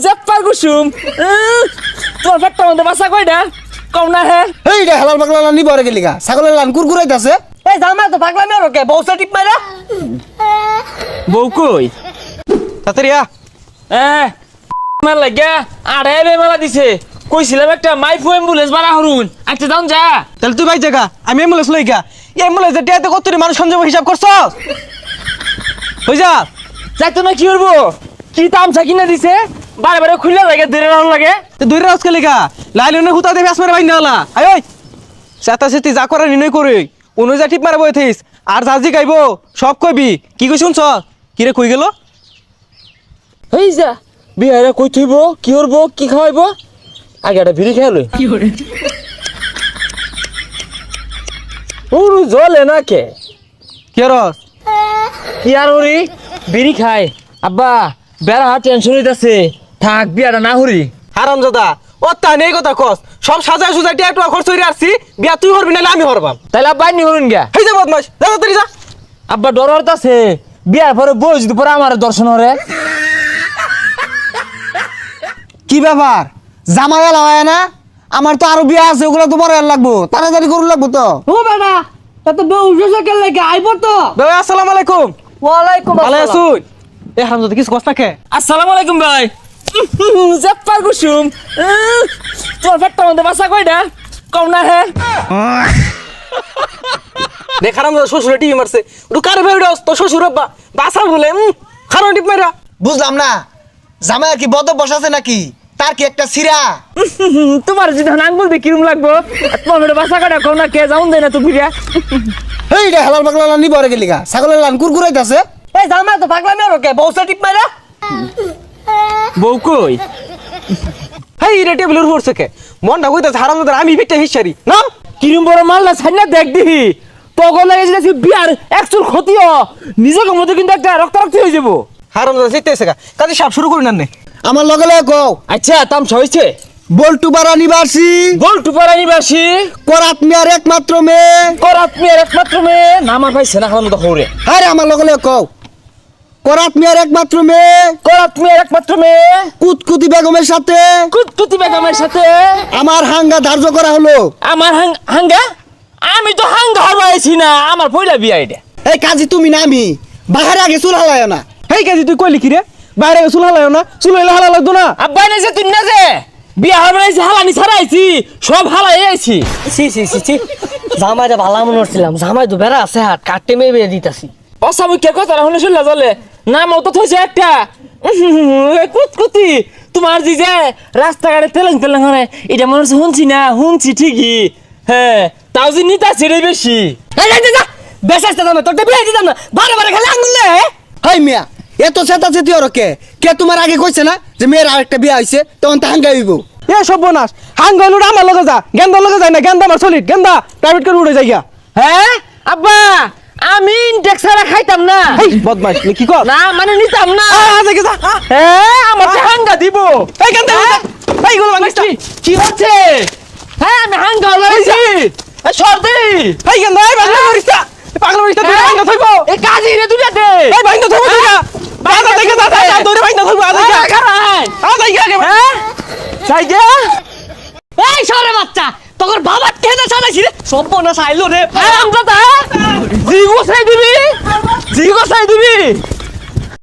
জাপ্পা কুসুম তোর পেটটা মধ্যে বাসা কয়টা কম না হে এইটা হালাল পাগলা নি বরে গেলি গা ছাগলের লান কুরকুরাইতাছে এই জামা তো পাগলা মেয়ে রকে বউসা টিপ মাইরা বউ কই তাড়াতাড়ি আ মার লাগা আড়াই মেলা দিছে কইছিলাম একটা মাইফু অ্যাম্বুলেন্স বাড়া হরুন আচ্ছা যাও যা তাহলে তুই ভাই জায়গা আমি এমএলএস লই গা এই এমএলএস এর টিয়াতে কত মানুষ সঞ্জয় হিসাব করছস হই যা যাইতো না কি করবো কি তামসা কিনা দিছে বারে বারে খুললে লাগে দূরে রাখুন লাগে তো দূরে রাজ খেলি গা লাইলনে হুতা দেবে আসমারে ভাই নালা আয় ওই সাতা সেতি যা করে নিনই করে অনুযা টিপ মারা বই থইস আর জাজি গাইবো সব কইবি কি কই শুনছ কি রে কই গেল এই যা বিহারে কই থইব কি করবো কি খাওয়াইবো আগে একটা বিড়ি খেয়ালো কি করে ওরু জলে না কে কি রস কি আর হরি বিড়ি খায় আব্বা বেড়া টেনশন হইতাছে থাক বিয়াটা না হরি হারামজাদা ও তা নেই কথা কস সব সাজায় সুজায় টিয়া টুয়া খরচ হইরে আসছি বিয়া তুই করবি নালে আমি হরবাম তাইলে আব্বা নি হরুন গা হেই যা বদমাস যা তাড়াতাড়ি যা আব্বা ডর হইতাছে বিয়ার পরে বই যদি পরে আমার দর্শন হরে কি ব্যাপার জামাই লাগায় না আমার তো আরো বিয়া আছে ওগুলো তো বড় লাগবো তাড়াতাড়ি করুন লাগবো তো ও বাবা তা তো বউ উঠে কেন লাগে আইব তো ভাই আসসালামু আলাইকুম ওয়ালাইকুম আসসালাম ভালো আছুন এ হারামজাদা কিছু কষ্ট থাকে আসসালামু আলাইকুম ভাই জাপ্পা কুসুম তোর পেটটা মধ্যে বাসা কয়টা কম না হে দেখ হারামজাদা শ্বশুরে টিভি মারছে ওটা কার ভাই ওটা তো শ্বশুর আব্বা বাসা বলে খারাপ টিপ মাইরা বুঝলাম না জামাই কি বদ বসাছে নাকি তার কি একটা সিরা তোমার যদি আঙ্গুল দিয়ে কিরম লাগবো তোমার পেটে বাসা কয়টা কম না কে যাউন দেয় না তো ফিরিয়া এইটা হালাল পাগলা নি বরে গেলি গা ছাগলের লান কুরকুরাইতাছে এই জামা তো পাগলা মেয়ে রকে বউসা টিপ মাইরা বউ কই হেই রে টেবিলের উপর থেকে মনটা কইতাছে হারামজাদা আমি বিটটা হিসারি না কিরম বড় মালটা ছাইনা দেখ দিহি তখন লাগে যেটা বিয়ার একচুল ক্ষতিও নিজেকে মতো কিন্তু একটা রক্তারক্তি হয়ে যাবো হারামজাদা জিততেছে গা কাজে সাপ শুরু করুন না আমার লগে লগে কও আচ্ছা তামসা হয়েছে বল্টু পাড়া নিবাসী বল্টু পাড়া নিবাসী করাত মিয়ার একমাত্র মেয়ে করাত মেয়ের একমাত্র মেয়ে নাম আর পাইছে না আমার মতো হরে আরে আমার লগে লগে কও করাত মিয়ার একমাত্র মেয়ে করাত মেয়ের একমাত্র মেয়ে কুতকুতি বেগমের সাথে কুতকুতি বেগমের সাথে আমার হাঙ্গা ধার্য করা হলো আমার হাঙ্গা আমি তো হাঙ্গা হারবাইছি না আমার পয়লা বিয়া এটা এই কাজী তুমি না আমি বাহারে আগে চুল হালায় না হেই কাজী তুই কইলি কি রে বাইরে চুল হালায় না চুল হইলে হালা লাগতো না আব্বা না যে তুই না যে বিয়া হারবাইছি হালানি ছাড়াইছি সব হালাই আইছি সি সি সি সি জামাইটা ভালো মনে করছিলাম জামাই তো বেড়া আছে হাত কাটতে মেয়ে বিয়ে দিতাছি অসামুখের কথা শুনে শুনলা চলে নামও তো থইছে একটা কুতকুতি তোমার জি যে রাস্তাঘাটে তেলেং তেলেং হয় এটা মনে হচ্ছে শুনছি না শুনছি ঠিকই হ্যাঁ তাও যে নিতা ছেড়ে বেশি বেশ আসতে দামে তোর বিয়ে দিতাম না বারে বারে খালি আঙুল নে হাই মিয়া এত চেতা চেতি ওর কে কে তোমার আগে কইছে না যে মেয়ের আরেকটা বিয়ে হইছে তখন তা হাঙ্গা হইব এ সর্বনাশ হাঙ্গা লুড় আমার লগে যা গেন্দা লগে যায় না গেন্দা আমার সলিড গেন্দা প্রাইভেট করে উড়ে যাইয়া হ্যাঁ আব্বা আমি ইনটেক্স ছাড়া খাইতাম না হেই বদমাশ তুই কি কর না মানে নিতাম না আজে কি যা হ্যাঁ আমার হাঙ্গা দিব এই গেন্দা এই গুলো ভাঙিস কি হচ্ছে হ্যাঁ আমি হাঙ্গা লাইছি সর্দি এই গেন্দা এই ভাঙা করিস না পাগল হইছ তুই ভাঙা থইব এই কাজী রে দুটা দে এই ভাঙা থইব তুই না দাদা দেখে দাদা তোরে ভাঙা থইব আজে কি খারাই আজে কি আগে হ্যাঁ সাইদে এই সরে বাচ্চা তোর বাবা কেদা চালাইছি রে সর্বনাশ আইলো রে আমজাদা জিগো সাই দিবি